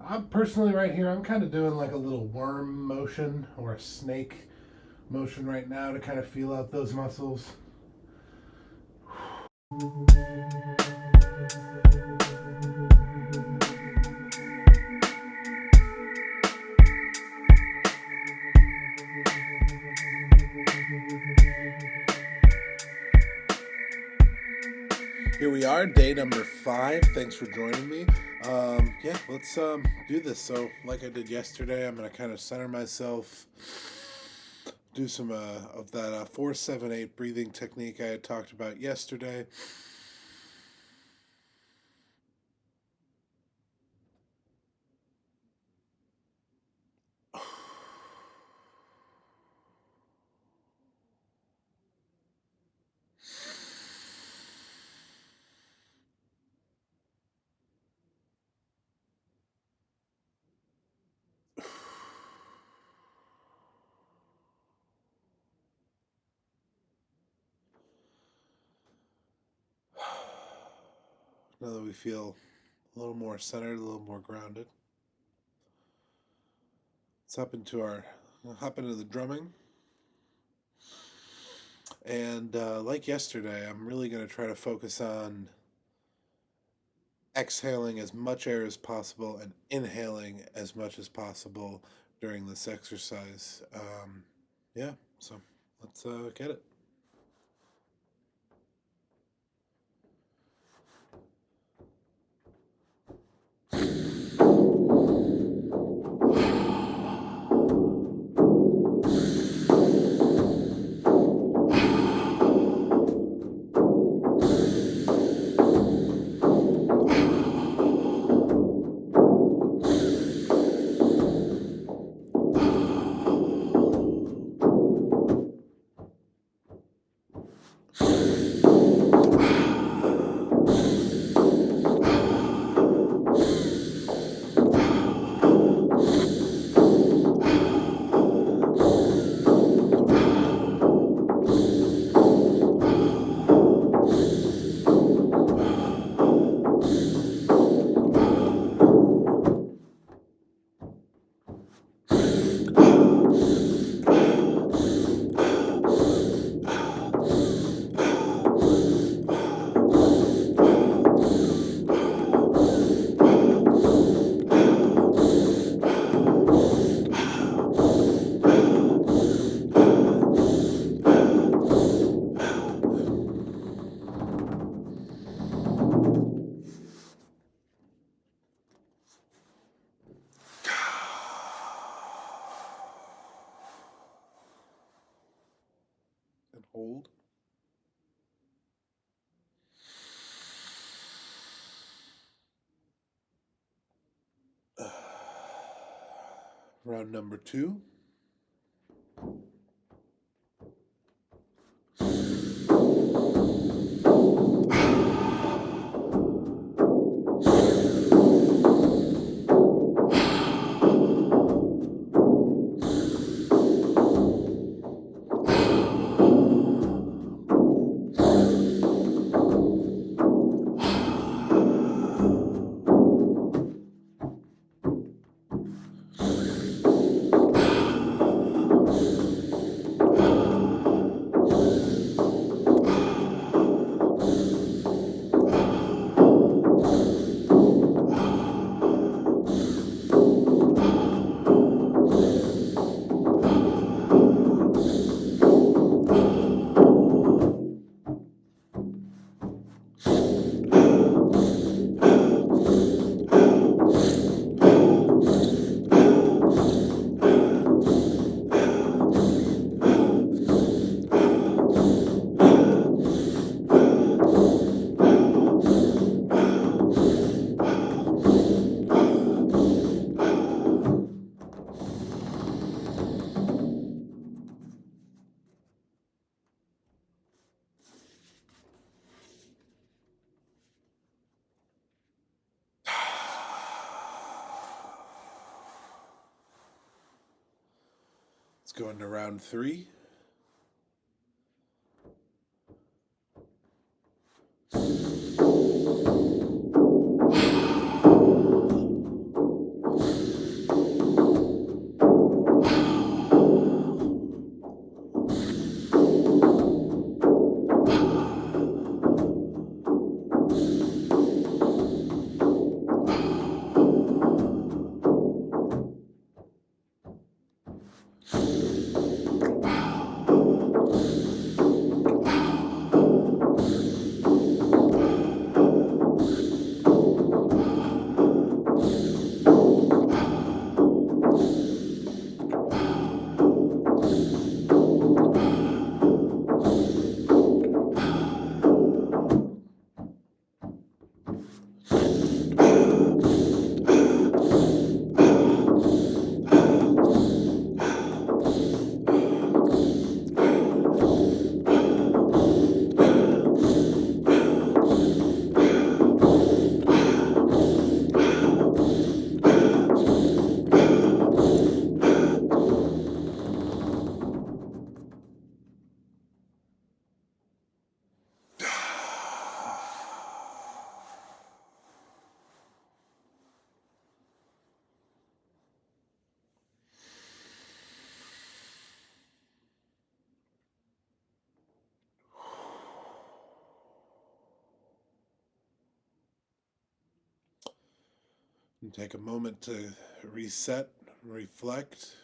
I'm personally right here, I'm kind of doing like a little worm motion or a snake motion right now to kind of feel out those muscles. Here we are, day number 5. Thanks for joining me. Let's do this. So, like I did yesterday, I'm going to kind of center myself, do some of that 4-7-8 breathing technique I had talked about yesterday. Now that we feel a little more centered, a little more grounded, let's hop into the drumming. And like yesterday, I'm really going to try to focus on exhaling as much air as possible and inhaling as much as possible during this exercise. So let's get it. And hold. Round number 2. Let's go into round 3. And take a moment to reset, reflect.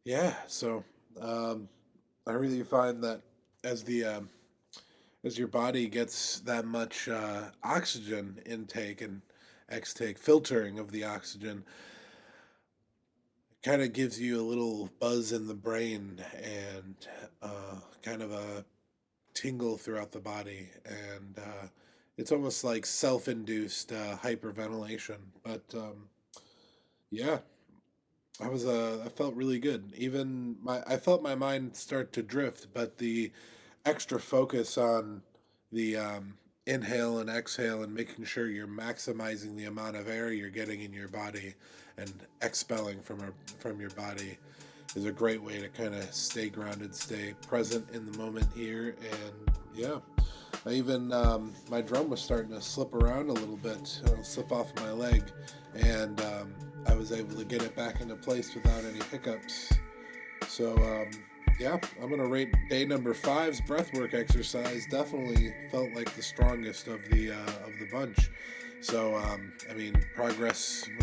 Yeah, so um, I really find that as the as your body gets that much oxygen intake and extake, filtering of the oxygen, kind of gives you a little buzz in the brain and kind of a tingle throughout the body, and it's almost like self-induced hyperventilation. But yeah, I felt really good. Even I felt my mind start to drift, but the extra focus on the inhale and exhale and making sure you're maximizing the amount of air you're getting in your body and expelling from your body is a great way to kind of stay grounded, stay present in the moment here. And yeah, I even my drum was starting to slip around a little bit, slip off my leg, and I was able to get it back into place without any hiccups. So yeah, I'm gonna rate day number five's breathwork exercise. Definitely felt like the strongest of the bunch. So I mean, a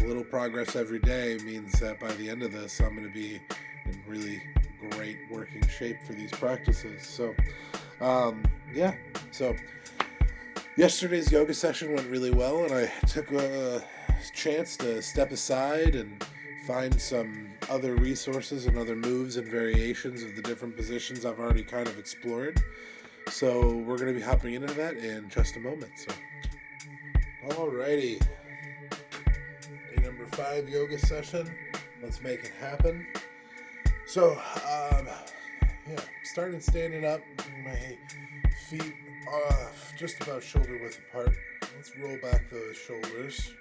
little progress every day means that by the end of this, I'm gonna be in really great working shape for these practices. So yeah, so yesterday's yoga session went really well, and I took a chance to step aside and find some other resources and other moves and variations of the different positions I've already kind of explored. So we're going to be hopping into that in just a moment. So, alrighty, day number 5 yoga session. Let's make it happen. So, yeah, starting standing up, my feet just about shoulder width apart. Let's roll back those shoulders.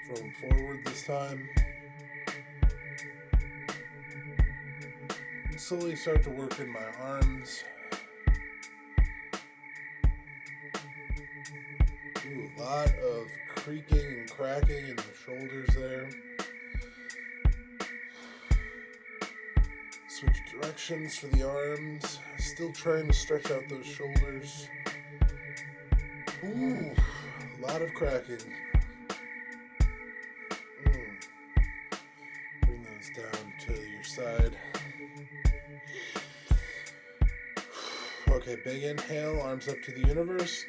Rolling forward this time. And slowly start to work in my arms. Ooh, a lot of creaking and cracking in the shoulders there. Switch directions for the arms. Still trying to stretch out those shoulders. Ooh, a lot of cracking. Bring those down to your side. Okay, big inhale, arms up to the universe.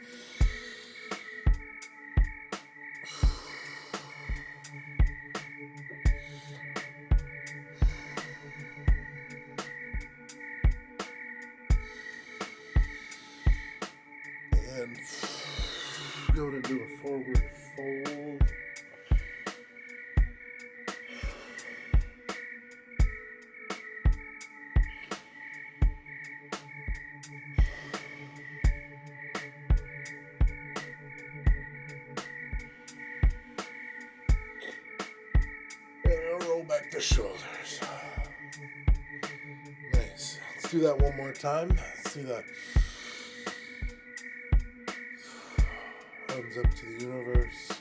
And going to do a forward fold. And roll back the shoulders. Nice. Let's do that one more time. Let's do that. Arms up to the universe.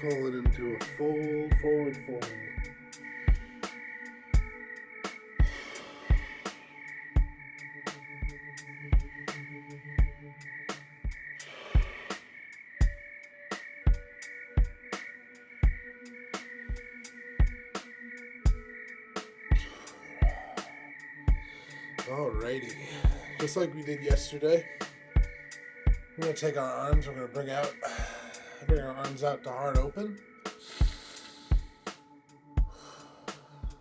Roll it into a fold, forward fold. Alrighty, just like we did yesterday, we're going to take our arms, we're going to bring our arms out to heart open,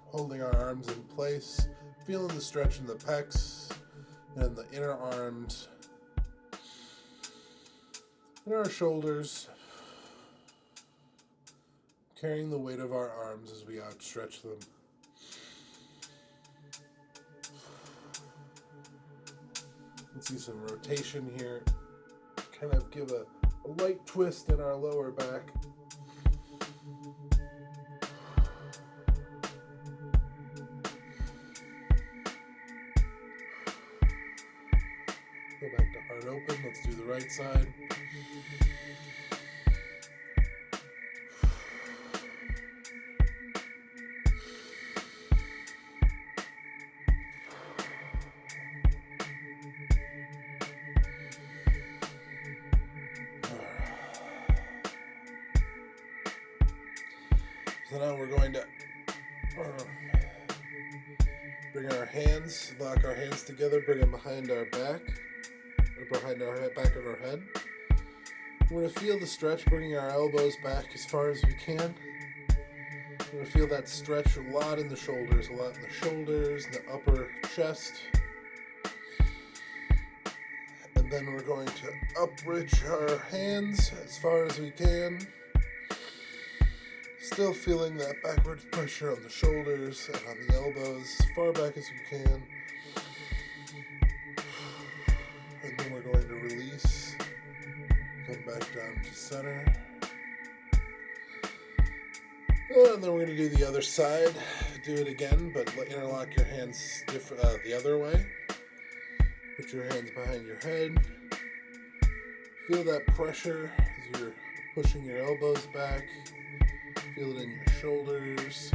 holding our arms in place, feeling the stretch in the pecs and the inner arms, and our shoulders, carrying the weight of our arms as we outstretch them. Let's see some rotation here. Kind of give a light twist in our lower back. Go back to heart open. Let's do the right side. So now we're going to bring our hands, lock our hands together, bring them behind our back, or behind our back of our head. We're going to feel the stretch, bringing our elbows back as far as we can. We're going to feel that stretch a lot in the shoulders, the upper chest. And then we're going to up-reach our hands as far as we can. Still feeling that backwards pressure on the shoulders and on the elbows as far back as we can. And then we're going to release. Come back down to center. And then we're going to do the other side. Do it again, but interlock your hands the other way. Put your hands behind your head. Feel that pressure as you're pushing your elbows back. Feel it in your shoulders,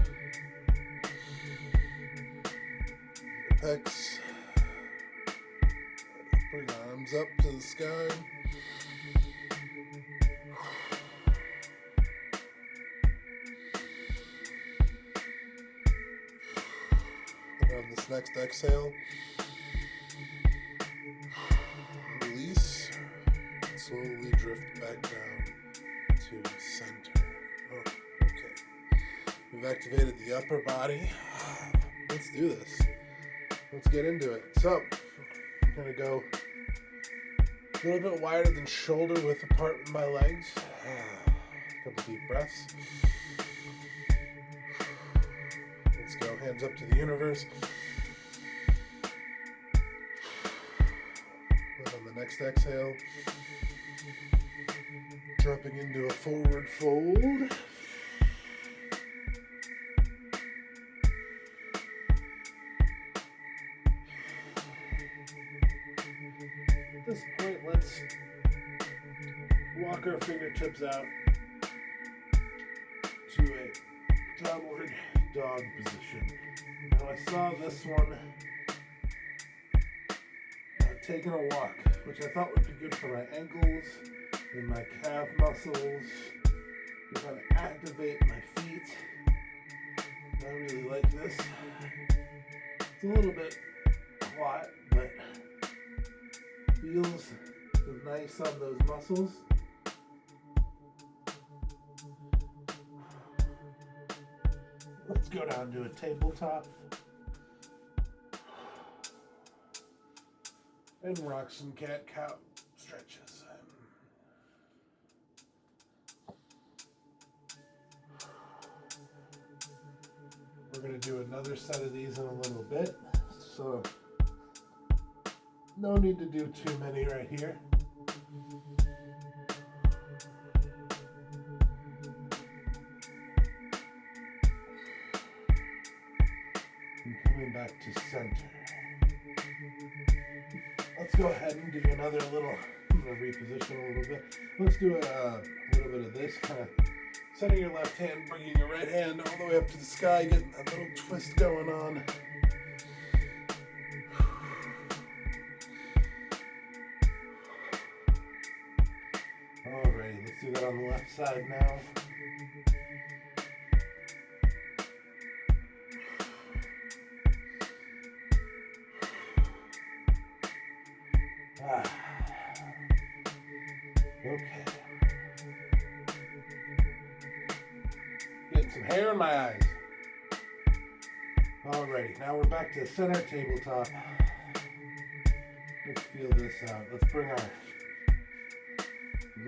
your pecs. Bring arms up to the sky. And on this next exhale, release. Slowly drift back down to center. We've activated the upper body. Let's do this. Let's get into it. So, I'm going to go a little bit wider than shoulder width apart with my legs. A couple deep breaths. Let's go. Hands up to the universe. And on the next exhale, dropping into a forward fold. At this point, let's walk our fingertips out to a downward dog position. Now I saw this one taking a walk, which I thought would be good for my ankles and my calf muscles, to kind of activate my feet. I really like this. It's a little bit hot, but feels nice on those muscles. Let's go down to a tabletop and rock some cat-cow stretches. We're going to do another set of these in a little bit, so no need to do too many right here. And coming back to center. Let's go ahead and do another little, I'm going to reposition a little bit. Let's do a little bit of this, kind of setting your left hand, bringing your right hand all the way up to the sky, getting a little twist going on. Alrighty, let's do that on the left side now. Okay. Getting some hair in my eyes. Alrighty, now we're back to the center tabletop. Let's feel this out. Let's bring our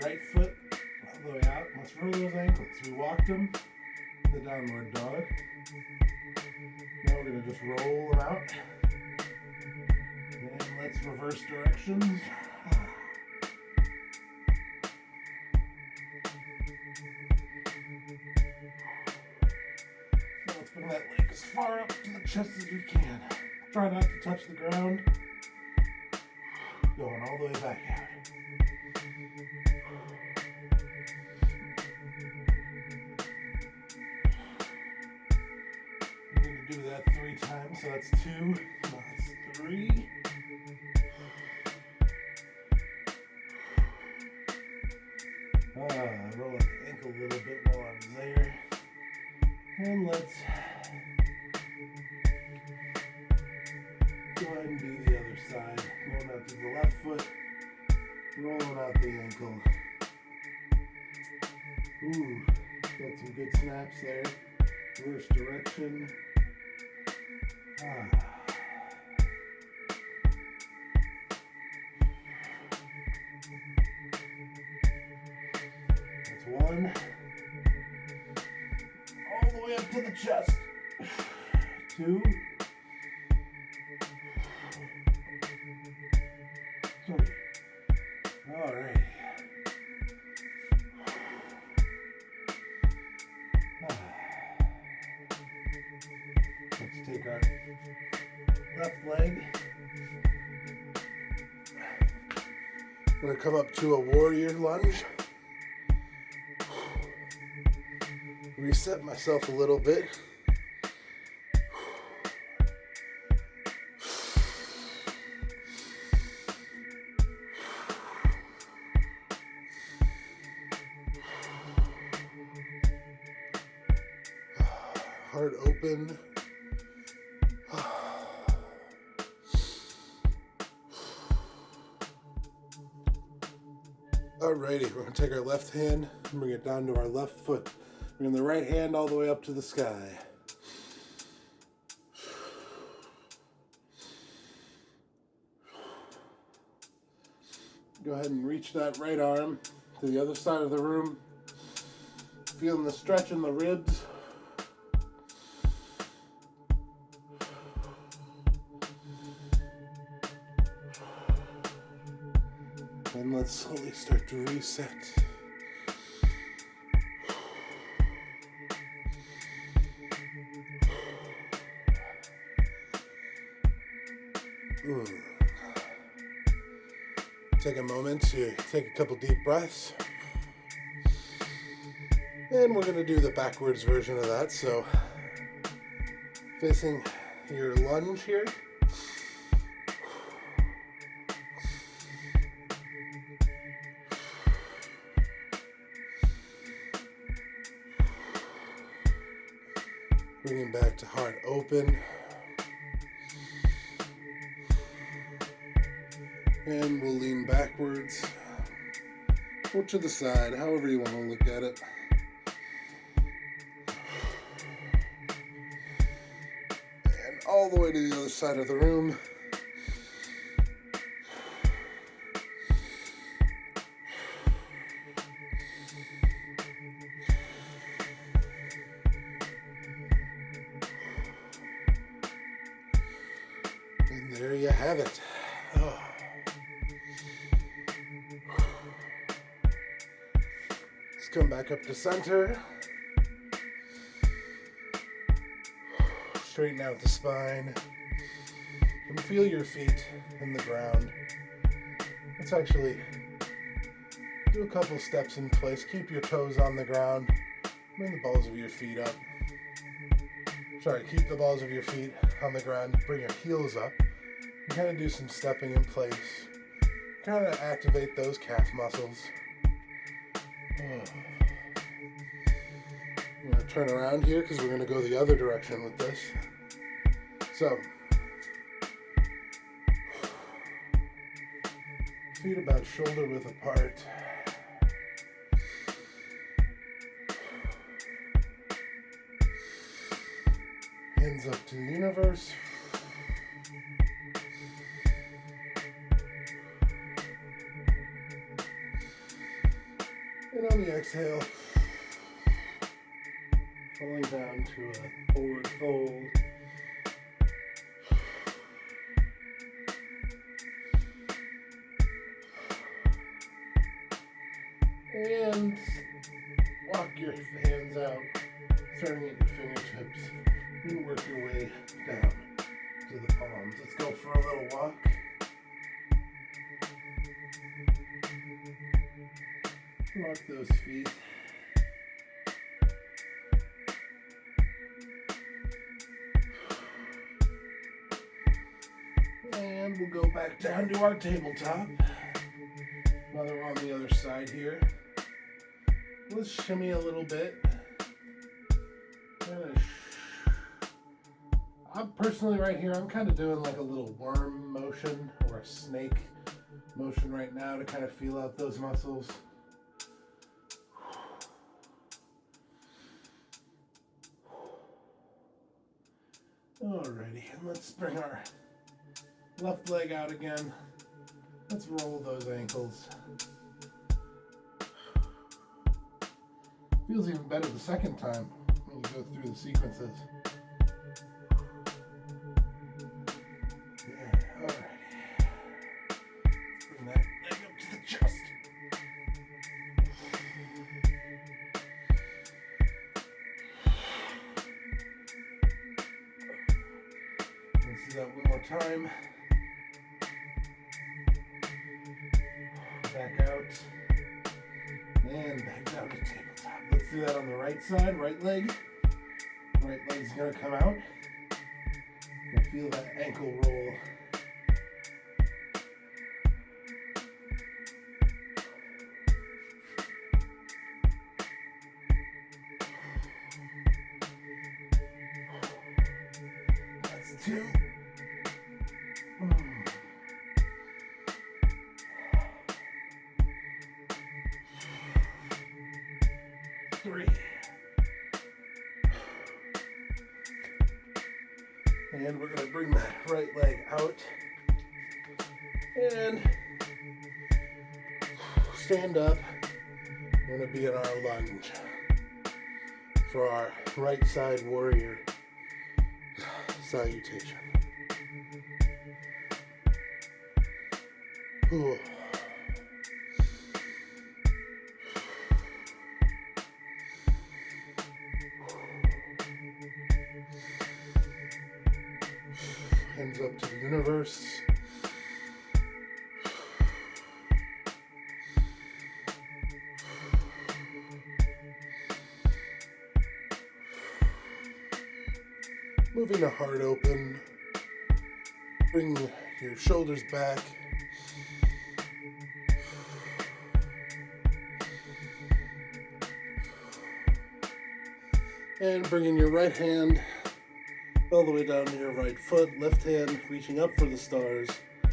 right foot all the way out. Let's roll those ankles. We walked them in the downward dog. Now we're going to just roll them out. And let's reverse directions. Now let's bring that leg as far up to the chest as we can. Try not to touch the ground. Going all the way back out. We're going to do that 3 times, so that's 2, that's 3. Roll the ankle a little bit while I'm there. And let's go ahead and do the other side. Going out to the left foot, rolling out the ankle. Ooh, got some good snaps there. Reverse direction. That's 1. All the way up to the chest. 2. 3. All right. Let's take our left leg. I'm going to come up to a warrior lunge. Reset myself a little bit. Heart open. Alrighty, we're going to take our left hand and bring it down to our left foot. Bring the right hand all the way up to the sky. Go ahead and reach that right arm to the other side of the room. Feeling the stretch in the ribs. And let's slowly start to reset. Take a moment to take a couple deep breaths. And we're going to do the backwards version of that. So, facing your lunge here. Bringing back to heart open. And we'll lean backwards or to the side, however you want to look at it. And all the way to the other side of the room. And there you have it. Oh. Let's come back up to center. Straighten out the spine. And feel your feet in the ground. Let's actually do a couple steps in place. Keep your toes on the ground. Bring the balls of your feet up. Sorry, keep the balls of your feet on the ground. Bring your heels up. And kind of do some stepping in place. Kind of activate those calf muscles. I'm going to turn around here because we're going to go the other direction with this. So, feet about shoulder width apart. Hands up to the universe. And on the exhale, falling down to a forward fold. And walk your hands out, starting at your fingertips, and work your way down to the palms. Let's go for a little walk. Rock those feet. And we'll go back down to our tabletop. Now that we're on the other side here, let's shimmy a little bit. I'm personally right here, I'm kind of doing like a little worm motion or a snake motion right now to kind of feel out those muscles. Alrighty, and let's bring our left leg out again. Let's roll those ankles. Feels even better the second time when you go through the sequences. Yeah, alright. Let's bring that leg up to the chest. Let's do that one more time. Back out. And back down to tabletop. Let's do that on the right side, right leg. Right leg's gonna come out. And feel that ankle roll. That's 2. 3. And we're going to bring that right leg out and stand up. We're going to be in our lunge for our right side warrior salutation. Ooh. Hands up to the universe. Moving the heart open. Bring your shoulders back. And bringing your right hand all the way down to your right foot, left hand reaching up for the stars. I'm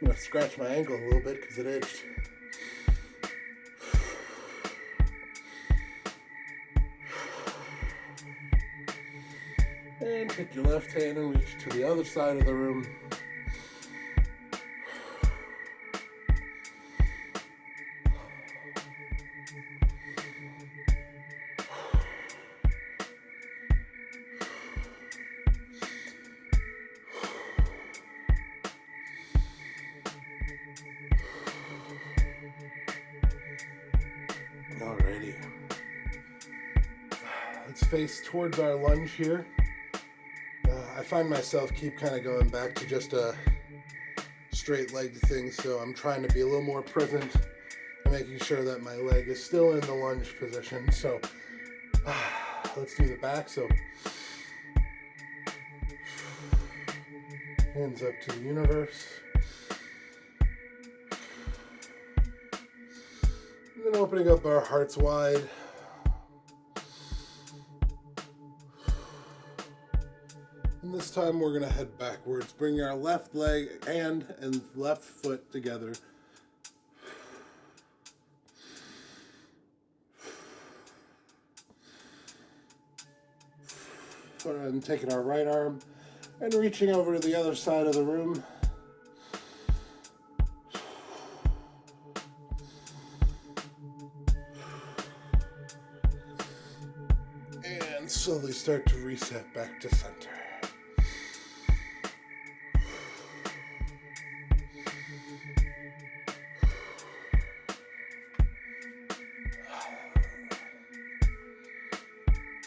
going to scratch my ankle a little bit because it itched. And take your left hand and reach to the other side of the room. Alrighty. Let's face towards our lunge here. I find myself keep kind of going back to just a straight leg thing, so I'm trying to be a little more present and making sure that my leg is still in the lunge position. So let's do the back. So hands up to the universe. And then opening up our hearts wide. And this time we're going to head backwards. Bring our left leg and left foot together. And taking our right arm and reaching over to the other side of the room. And slowly start to reset back to center.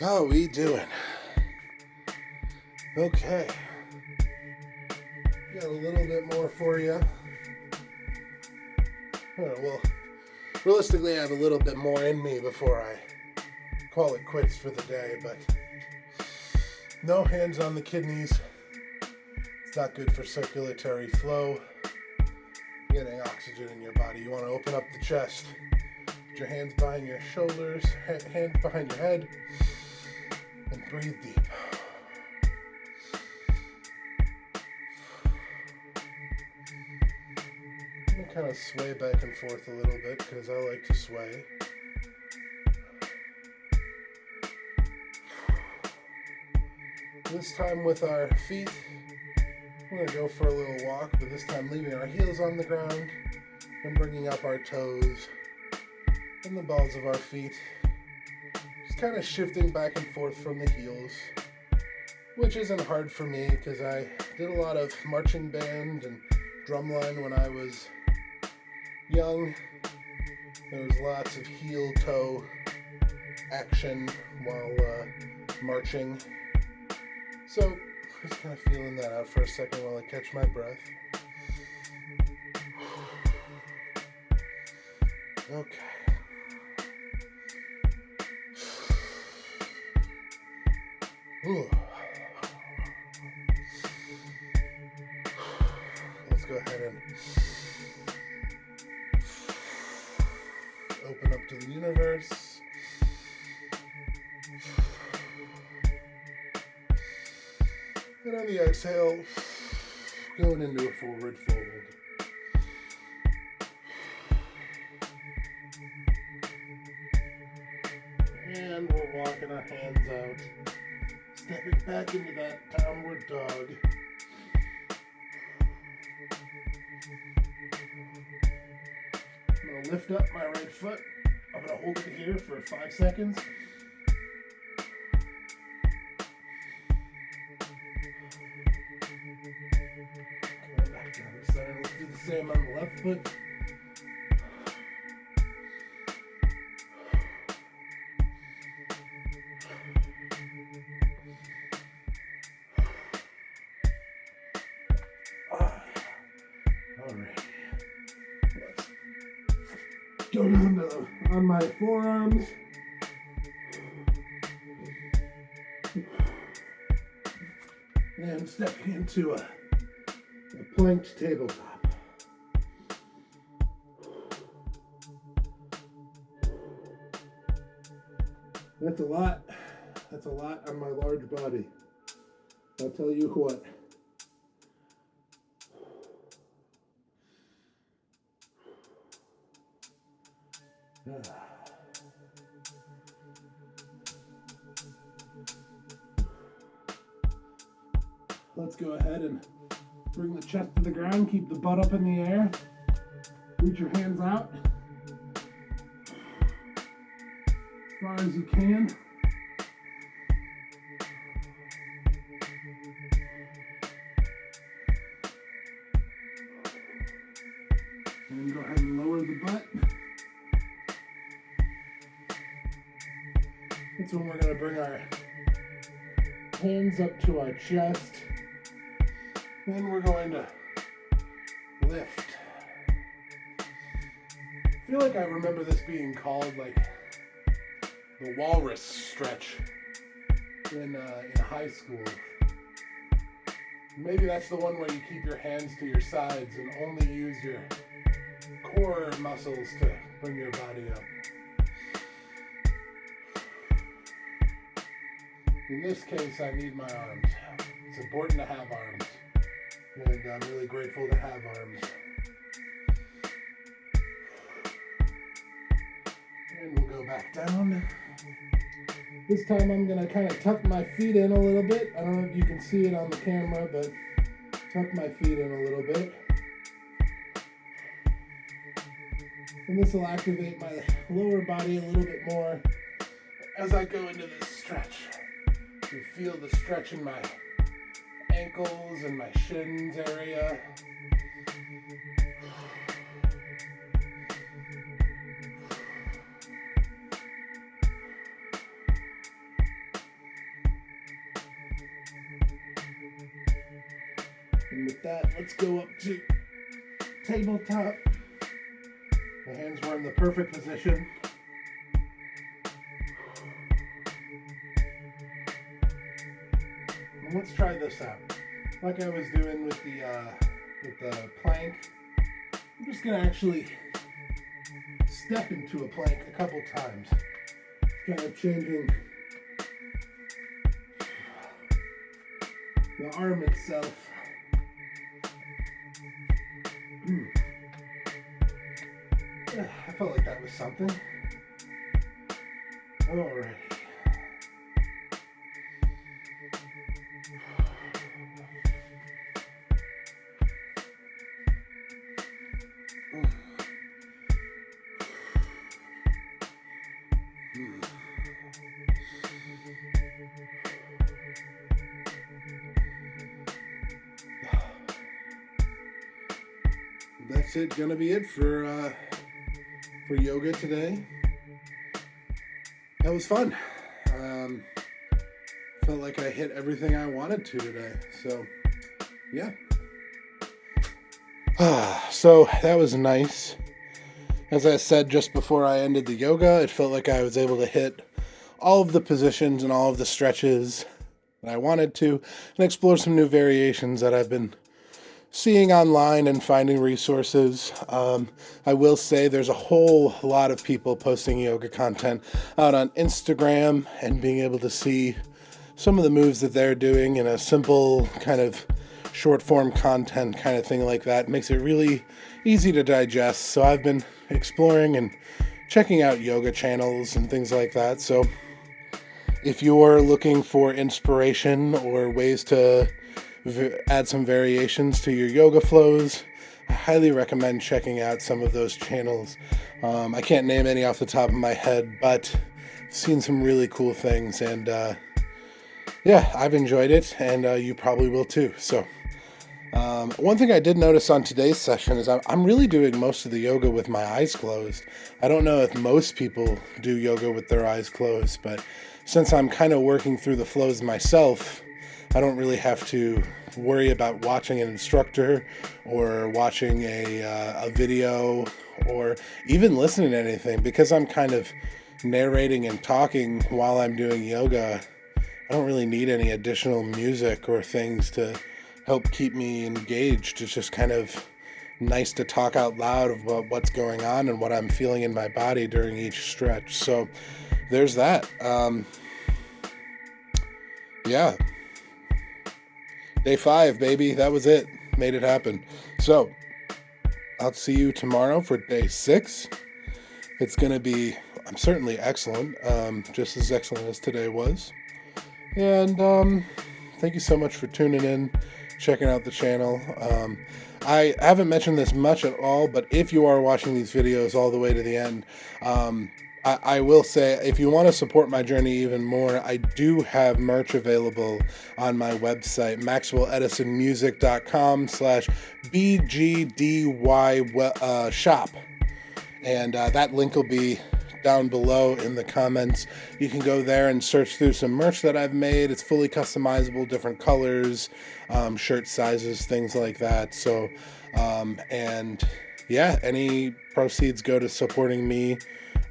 How we doing? Okay. Got a little bit more for you. All right, well, realistically, I have a little bit more in me before I call it quits for the day, but no hands on the kidneys. It's not good for circulatory flow, getting oxygen in your body. You want to open up the chest. Put your hands behind your shoulders, hands behind your head, and breathe deep. I'm going to kind of sway back and forth a little bit because I like to sway. This time with our feet, we're going to go for a little walk, but this time leaving our heels on the ground and bringing up our toes and the balls of our feet. Just kind of shifting back and forth from the heels, which isn't hard for me because I did a lot of marching band and drumline when I was young. There was lots of heel-toe action while marching. So, just kind of feeling that out for a second while I catch my breath. Okay. Ooh. Let's go ahead and open up to the universe. And on the exhale, going into a forward fold. And we're walking our hands out, stepping back into that downward dog. I'm going to lift up my right foot. I'm going to hold it here for 5 seconds. Let's do the same on the left foot. Alright. Let's go down on my forearms. And stepping into a planked tabletop. That's a lot. That's a lot on my large body. I'll tell you what. Let's go ahead and bring the chest to the ground, keep the butt up in the air, reach your hands out as far as you can. And go ahead and lower the butt. That's when we're going to bring our hands up to our chest. Then we're going to lift. I feel like I remember this being called like the walrus stretch in high school. Maybe that's the one where you keep your hands to your sides and only use your core muscles to bring your body up. In this case, I need my arms. It's important to have arms. And I'm really grateful to have arms. And we'll go back down. This time I'm going to kind of tuck my feet in a little bit. I don't know if you can see it on the camera, but tuck my feet in a little bit. And this will activate my lower body a little bit more as I go into this stretch. You feel the stretch in my ankles and my shins area. And with that, let's go up to tabletop. The hands were in the perfect position. And let's try this out. Like I was doing with the plank, I'm just gonna actually step into a plank a couple times, kind of changing the arm itself. I felt like that was something. Alright. That's it. Gonna be it for yoga today. That was fun. Felt like I hit everything I wanted to today. So, yeah. So that was nice. As I said just before I ended the yoga, it felt like I was able to hit all of the positions and all of the stretches that I wanted to, and explore some new variations that I've been seeing online and finding resources. I will say there's a whole lot of people posting yoga content out on Instagram, and being able to see some of the moves that they're doing in a simple kind of short form content kind of thing like that makes it really easy to digest. So I've been exploring and checking out yoga channels and things like that. So if you're looking for inspiration or ways to add some variations to your yoga flows, I highly recommend checking out some of those channels. I can't name any off the top of my head, but I've seen some really cool things, and yeah, I've enjoyed it, and you probably will too. So one thing I did notice on today's session is I'm really doing most of the yoga with my eyes closed. I don't know if most people do yoga with their eyes closed, but since I'm kind of working through the flows myself, I don't really have to worry about watching an instructor or watching a video or even listening to anything, because I'm kind of narrating and talking while I'm doing yoga. I don't really need any additional music or things to help keep me engaged. It's just kind of nice to talk out loud about what's going on and what I'm feeling in my body during each stretch. So there's that. Yeah. Day 5, baby. That was it. Made it happen. So I'll see you tomorrow for day 6. It's going to be, I'm certainly excellent, just as excellent as today was. And thank you so much for tuning in, checking out the channel. I haven't mentioned this much at all, but if you are watching these videos all the way to the end, I will say, if you want to support my journey even more, I do have merch available on my website, maxwelledisonmusic.com/bGdy shop. And that link will be down below in the comments. You can go there and search through some merch that I've made. It's fully customizable, different colors, shirt sizes, things like that. So, and yeah, any proceeds go to supporting me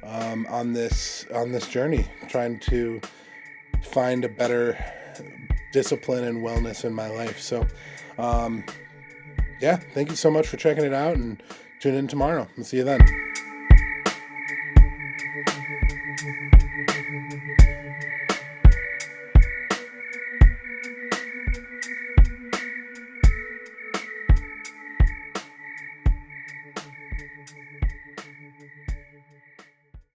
on this journey, trying to find a better discipline and wellness in my life. So, yeah, thank you so much for checking it out, and tune in tomorrow. I'll see you then.